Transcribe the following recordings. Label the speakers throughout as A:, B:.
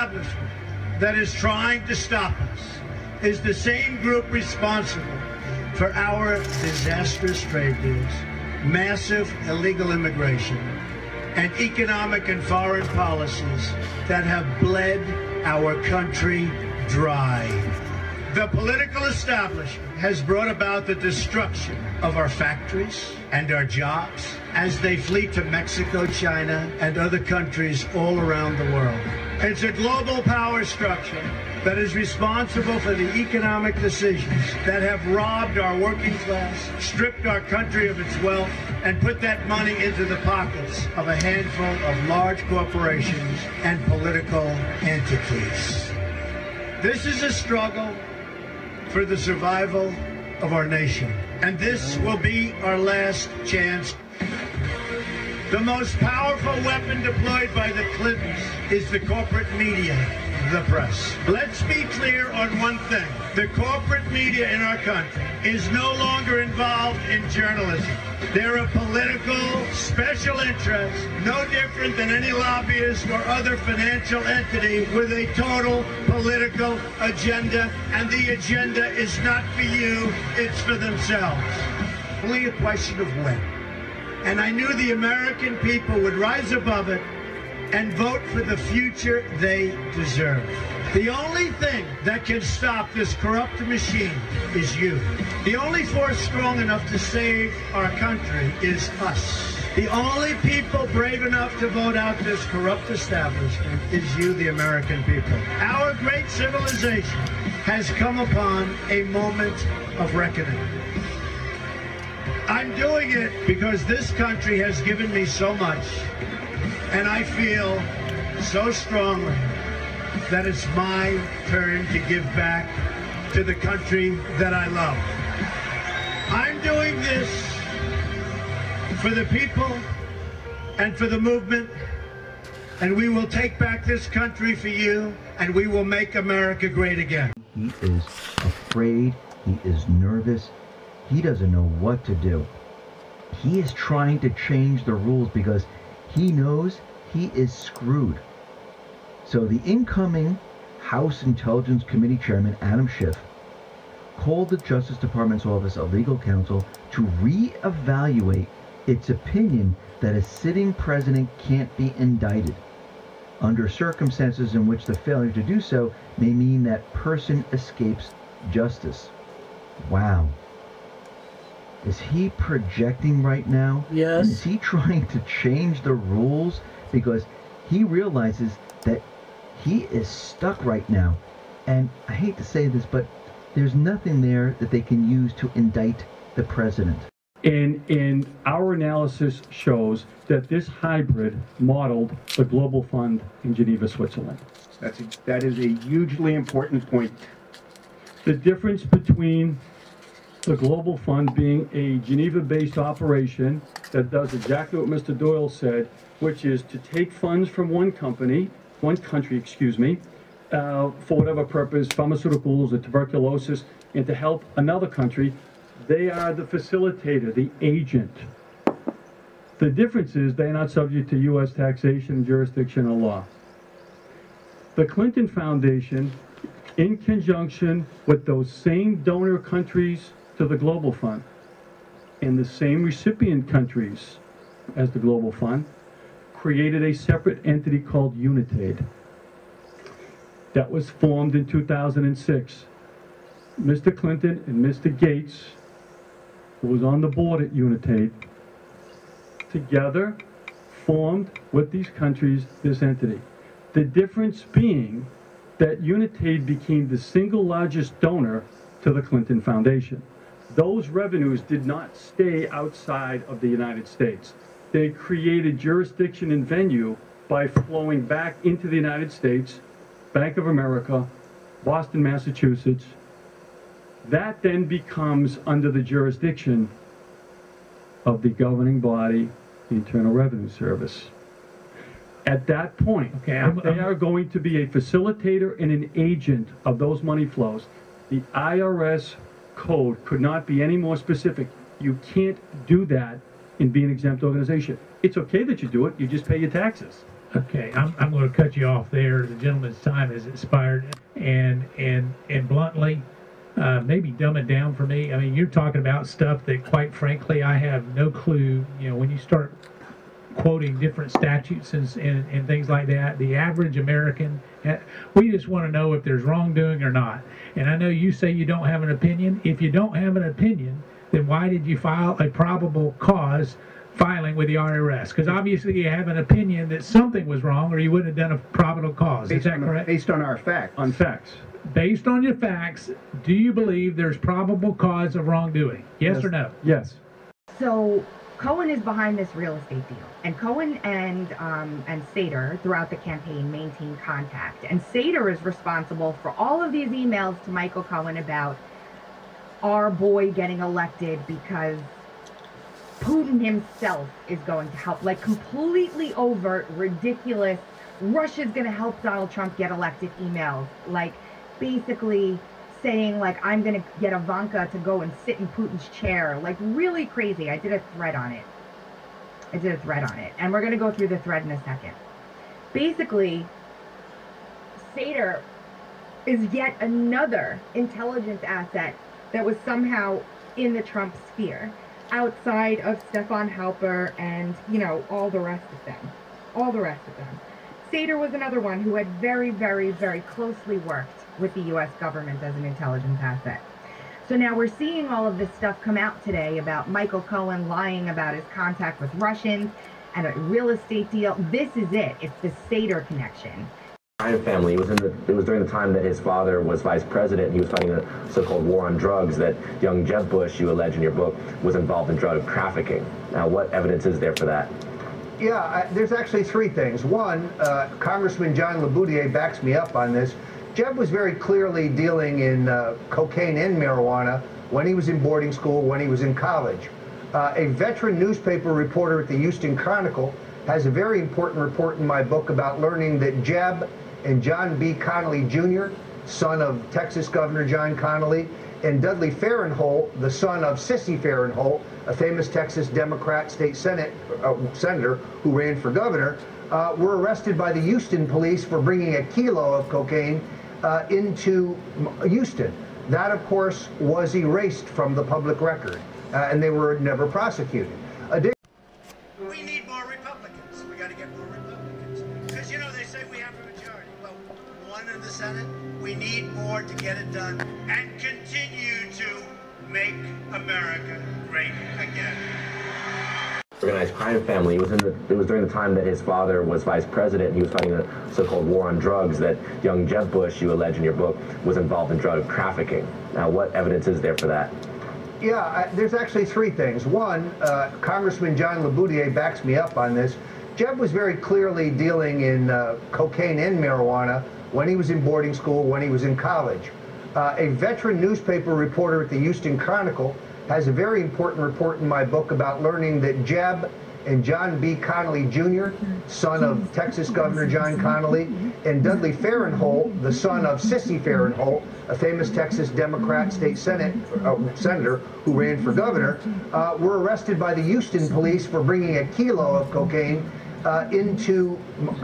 A: establishment that is trying to stop us is the same group responsible for our disastrous trade deals, massive illegal immigration, and economic and foreign policies that have bled our country dry. The political establishment has brought about the destruction of our factories and our jobs as they flee to Mexico, China, and other countries all around the world. It's a global power structure that is responsible for the economic decisions that have robbed our working class, stripped our country of its wealth, and put that money into the pockets of a handful of large corporations and political entities. This is a struggle for the survival of our nation, and this will be our last chance. The most powerful weapon deployed by the Clintons is the corporate media, the press. Let's be clear on one thing. The corporate media in our country is no longer involved in journalism. They're a political special interest, no different than any lobbyist or other financial entity with a total political agenda, and the agenda is not for you, it's for themselves. Only a question of when. And I knew the American people would rise above it and vote for the future they deserve. The only thing that can stop this corrupt machine is you. The only force strong enough to save our country is us. The only people brave enough to vote out this corrupt establishment is you, the American people. Our great civilization has come upon a moment of reckoning. I'm doing it because this country has given me so much, and I feel so strongly that it's my turn to give back to the country that I love. I'm doing this for the people and for the movement, and we will take back this country for you, and we will make America great again.
B: He is afraid, he is nervous, he doesn't know what to do. He is trying to change the rules because he knows he is screwed. So the incoming House Intelligence Committee Chairman, Adam Schiff, called the Justice Department's Office of Legal Counsel to reevaluate its opinion that a sitting president can't be indicted under circumstances in which the failure to do so may mean that person escapes justice. Wow. Is he projecting right now?
C: Yes.
B: And is he trying to change the rules because he realizes that he is stuck right now? And I hate to say this, but there's nothing there that they can use to indict the president.
D: And our analysis shows that this hybrid modeled the Global Fund in Geneva, Switzerland.
E: That is a hugely important point.
D: The difference between the Global Fund being a Geneva-based operation that does exactly what Mr. Doyle said, which is to take funds from one country, for whatever purpose, pharmaceuticals or tuberculosis, and to help another country. They are the facilitator, the agent. The difference is they're not subject to U.S. taxation, jurisdiction, or law. The Clinton Foundation, in conjunction with those same donor countries to the Global Fund and the same recipient countries as the Global Fund, created a separate entity called UNITAID that was formed in 2006. Mr. Clinton and Mr. Gates, who was on the board at UNITAID, together formed with these countries this entity. The difference being that UNITAID became the single largest donor to the Clinton Foundation. Those revenues did not stay outside of the United States. They created jurisdiction and venue by flowing back into the United States, Bank of America, Boston, Massachusetts. That then becomes under the jurisdiction of the governing body, the Internal Revenue Service. At that point, they are going to be a facilitator and an agent of those money flows. The I.R.S. code could not be any more specific. You can't do that and be an exempt organization. It's okay that you do it, you just pay your taxes.
C: Okay, I'm going to cut you off there. The gentleman's time has expired, and bluntly, maybe dumb it down for me. I mean, you're talking about stuff that, quite frankly, I have no clue. You know, when you start quoting different statutes and things like that, the average American, we just want to know if there's wrongdoing or not. And I know you say you don't have an opinion. If you don't have an opinion, then why did you file a probable cause filing with the I.R.S? Because obviously you have an opinion that something was wrong, or you wouldn't have done a probable cause. Is that correct?
E: Based on our facts.
D: On facts.
C: Based on your facts, do you believe there's probable cause of wrongdoing? Yes or no?
D: Yes.
F: So Cohen is behind this real estate deal, and Cohen and Sater throughout the campaign maintained contact, and Sater is responsible for all of these emails to Michael Cohen about our boy getting elected because Putin himself is going to help, like completely overt, ridiculous, Russia's going to help Donald Trump get elected emails, like basically saying like I'm going to get Ivanka to go and sit in Putin's chair, like really crazy. I did a thread on it. And we're going to go through the thread in a second. Basically, Sater is yet another intelligence asset that was somehow in the Trump sphere, outside of Stefan Halper and, you know, all the rest of them. Sater was another one who had very, very, very closely worked with the U.S. government as an intelligence asset. So now we're seeing all of this stuff come out today about Michael Cohen lying about his contact with Russians and a real estate deal. This is it. It's the Sater connection.
G: Family. It was during the time that his father was vice president. He was fighting the so-called war on drugs, that young Jeb Bush, you allege in your book, was involved in drug trafficking. Now, what evidence is there for that?
E: Yeah, there's actually three things. One, Congressman John LaBoudiere backs me up on this. Jeb was very clearly dealing in cocaine and marijuana when he was in boarding school, when he was in college. A veteran newspaper reporter at the Houston Chronicle has a very important report in my book about learning that Jeb and John B. Connolly Jr., son of Texas Governor John Connolly, and Dudley Farenholt, the son of Sissy Farenholt, a famous Texas Democrat state senator who ran for governor, were arrested by the Houston police for bringing a kilo of cocaine into Houston. That, of course, was erased from the public record, and they were never prosecuted.
A: We need more Republicans. We got to get more Republicans. Because, you know, they say we have a majority. Well, one in the Senate. We need more to get it done and continue to make America great again.
G: Organized crime family. It was during the time that his father was vice president. He was fighting the so-called war on drugs, that young Jeb Bush, you allege in your book, was involved in drug trafficking. Now, what evidence is there for that?
E: Yeah, there's actually three things. One, Congressman John LaBoudiere backs me up on this. Jeb was very clearly dealing in cocaine and marijuana when he was in boarding school, when he was in college. A veteran newspaper reporter at the Houston Chronicle has a very important report in my book about learning that Jeb and John B. Connolly Jr., son of Texas Governor John Connolly, and Dudley Farenholt, the son of Sissy Farenholt, a famous Texas Democrat state senator who ran for governor, were arrested by the Houston police for bringing a kilo of cocaine into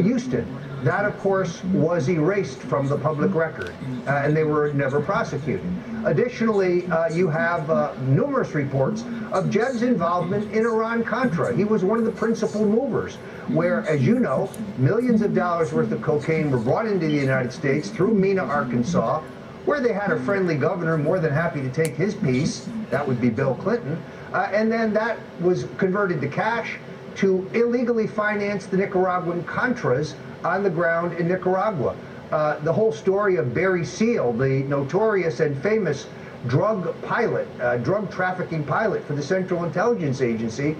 E: Houston. That, of course, was erased from the public record, and they were never prosecuted. Additionally, you have numerous reports of Jeb's involvement in Iran-Contra. He was one of the principal movers, where, as you know, millions of dollars worth of cocaine were brought into the United States through Mena, Arkansas, where they had a friendly governor more than happy to take his piece. That would be Bill Clinton. And then that was converted to cash to illegally finance the Nicaraguan Contras on the ground in Nicaragua. The whole story of Barry Seal, the notorious and famous drug trafficking pilot for the Central Intelligence Agency,